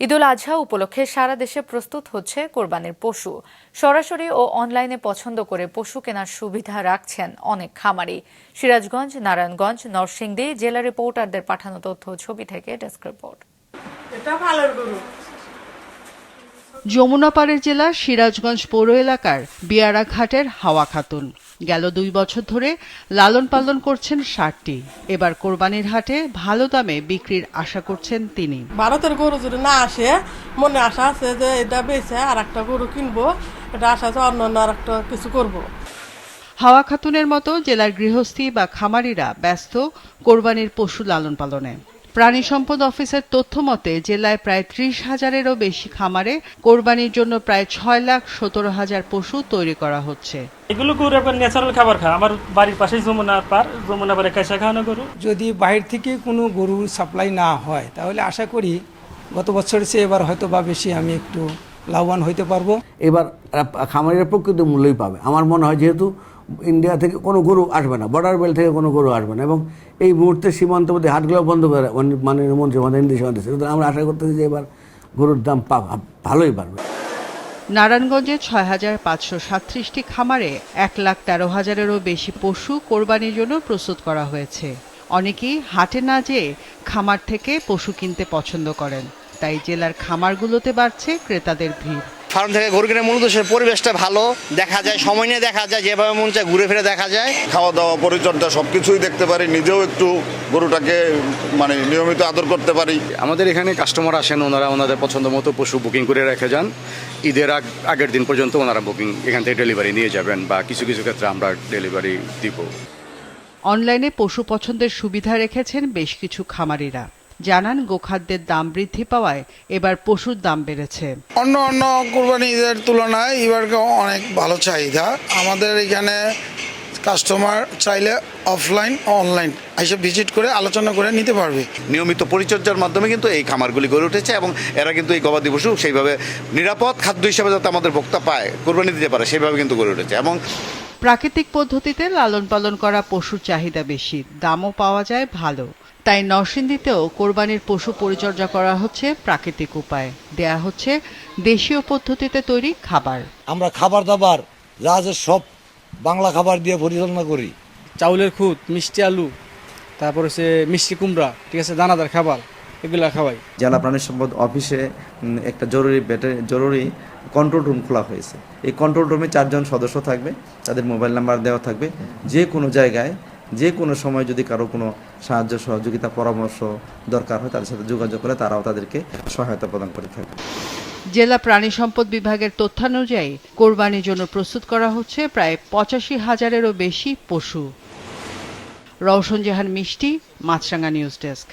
ঈদুল আজহা উপলক্ষে সারা দেশে প্রস্তুত হচ্ছে কোরবানির পশু। সরাসরি ও অনলাইনে পছন্দ করে পশু কেনার সুবিধা রাখছেন অনেক খামারি। সিরাজগঞ্জ, নারায়ণগঞ্জ, নরসিংদী জেলা রিপোর্টারদের পাঠানো তথ্য ছবি থেকে ডেস্ক রিপোর্ট। যমুনাপাড়ের জেলার সিরাজগঞ্জ পৌর এলাকার বিয়ারাঘাটের হাওয়া খাতুন গেল 2 বছর ধরে লালন পালন করছেন 60টি। এবার কোরবানির হাটে ভালো দামে বিক্রির আশা করছেন তিনি। ভারতের গরু যদি না আসে, মনে আশা আছে যে এটা বেচে আর একটা গরু কিনবো, এটা আশা আছে অন্য আর একটা কিছু করবো। হাওয়া খাতুনের মতো জেলার গৃহস্থী বা খামারিরা ব্যস্ত কোরবানির পশু লালন পালনে। প্রাণী সম্পদ অফিসের তথ্য মতে জেলায় প্রায় 30,000-এরও বেশি খামারে কোরবানির জন্য প্রায় 6,17,000 পশু তৈরি করা হচ্ছে। এগুলো গরু এখন ন্যাচারাল খাবার খায়। আমার বাড়ির পাশেই যমুনা পারে কাঁচা খাওয়ানো গরু। যদি বাইরে থেকে কোনো গরুর সাপ্লাই না হয় তাহলে আশা করি গত বছরের চেয়ে এবার হয়তো বা বেশি আমি একটু লাভবান হইতে পারবো। এবার খামারিরা প্রকৃত মূল্যই পাবে। আমার মনে হয় যেহেতু ইন্ডিয়া থেকে কোনো গরু আসবে না, বর্ডার বেল্ট থেকে কোনো গরু আসবে না, এবং এই মুহূর্তে সীমান্তবর্তী হাটগুলো বন্ধ করে মাননীয় মন্ত্রী আমাদের নির্দেশনা দিয়েছে। আমরা আশা করতেছি যে এবার গরুর দাম ভালোই বাড়বে। নারায়ণগঞ্জে 6,537টি খামারে 1,13,000-এরও বেশি পশু কোরবানির জন্য প্রস্তুত করা হয়েছে। অনেকেই হাটে না যেয়ে খামার থেকে পশু কিনতে পছন্দ করেন, তাই জেলার খামারগুলোতে বাড়ছে ক্রেতাদের ভিড়। ফার্ম থেকে গরু কিনে মূলত পরিবেশটা ভালো দেখা যায়, সময় নিয়ে দেখা যায়, যেভাবে মন চায় ঘুরে ফিরে দেখা যায়। খাওয়া দাওয়া, পরিচর্যা সবকিছুই দেখতে পারি, নিজেও একটু গরুটাকে নিয়মিত আদর করতে পারি। আমাদের এখানে কাস্টমার আসেন, ওনারা ওনাদের পছন্দ মতো পশু বুকিং করে রেখে যান। ঈদের আগের দিন পর্যন্ত ওনারা বুকিং এখান থেকে ডেলিভারি নিয়ে যাবেন, বা কিছু কিছু ক্ষেত্রে আমরা ডেলিভারি দিব। অনলাইনে পশু পছন্দের সুবিধা রেখেছেন বেশ কিছু খামারিরা। জানান গোখাদ্যের দাম বৃদ্ধি পাওয়ায় এবার পশুর দাম বেড়েছে। অন্য কুরবানি ঈদের তুলনায় এবার অনেক ভালো চাহিদা। আমাদের এখানে কাস্টমার চাইলে অফলাইন অনলাইন এসে ভিজিট করে আলোচনা করে নিতে পারবে। নিয়মিত পরিচর্যার মাধ্যমে কিন্তু এই খামারগুলি গড়ে উঠেছে, এবং এরা কিন্তু এই গবাদি পশু সেইভাবে নিরাপদ খাদ্য হিসেবে যাতে আমাদের ভোক্তা পায়, কোরবানি দিতে পারে, সেইভাবে কিন্তু গড়ে উঠেছে। এবং প্রাকৃতিক পদ্ধতিতে লালন পালন করা পশুর চাহিদা বেশি, দামও পাওয়া যায় ভালো। তাই নরসিংদীতেও কোরবানির পশু পরিচর্যা করা হচ্ছে প্রাকৃতিক উপায়ে, দেয়া হচ্ছে দেশীয় পদ্ধতিতে তৈরি খাবার। আমরা খাবার দাবার যা আছে সব বাংলা খাবার দিয়ে পরিচালনা করি। চাউলের খুদ, মিষ্টি আলু, তারপর হচ্ছে মিষ্টি কুমড়া, ঠিক আছে, দানাদার খাবার, এগুলা খাওয়াই। জেলা প্রাণী সম্পদ অফিসে একটা জরুরি কন্ট্রোল রুম খোলা হয়েছে। এই কন্ট্রোল রুমে 4 জন সদস্য থাকবে, তাদের মোবাইল নাম্বার দেওয়া থাকবে। যে কোনো জায়গায় যে কোনো সময় যদি কারো কোনো সাহায্য সহযোগিতা পরামর্শ দরকার হয় তাদের সাথে যোগাযোগ করে তারাও তাদেরকে সহায়তা প্রদান করে থাকে। জেলা প্রাণী সম্পদ বিভাগের তথ্যানুযায়ী কোরবানির জন্য প্রস্তুত করা হচ্ছে প্রায় 85,000-এরও বেশি পশু। রওশন জাহান মিষ্টি, মাছরাঙা নিউজ ডেস্ক।